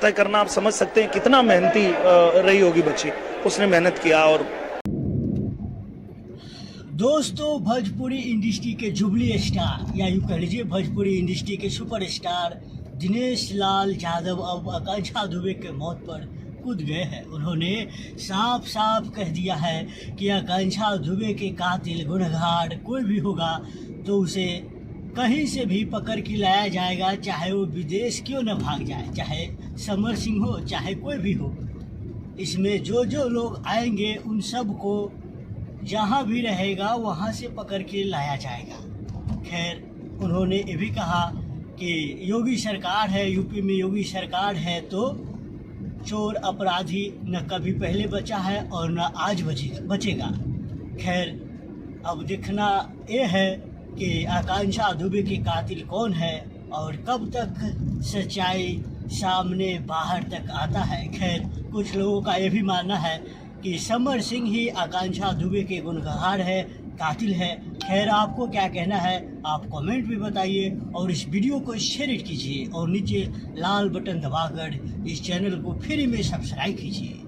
तय करना आप समझ सकते हैं कितना मेहनती रही होगी बच्ची, उसने मेहनत किया। और दोस्तों, भोजपुरी इंडस्ट्री के जुबली स्टार या यूँ कह लीजिए भोजपुरी इंडस्ट्री के सुपरस्टार दिनेश लाल यादव अब आकांक्षा दुबे के मौत पर कूद गए हैं। उन्होंने साफ साफ कह दिया है कि आकांक्षा दुबे के कातिल गुनहगार कोई भी होगा तो उसे कहीं से भी पकड़ के लाया जाएगा, चाहे वो विदेश क्यों न भाग जाए, चाहे समर सिंह हो, चाहे कोई भी हो। इसमें जो लोग आएंगे उन सब को जहाँ भी रहेगा वहाँ से पकड़ के लाया जाएगा। खैर, उन्होंने ये भी कहा कि योगी सरकार है, यूपी में योगी सरकार है तो चोर अपराधी न कभी पहले बचा है और न आज बचेगा। खैर, अब देखना ये है कि आकांक्षा दुबे के कातिल कौन है और कब तक सच्चाई सामने बाहर तक आता है। खैर, कुछ लोगों का ये भी मानना है कि समर सिंह ही आकांक्षा दुबे के गुनहगार है, कातिल है। खैर, आपको क्या कहना है आप कमेंट में बताइए और इस वीडियो को शेयर कीजिए और नीचे लाल बटन दबाकर इस चैनल को फ्री में सब्सक्राइब कीजिए।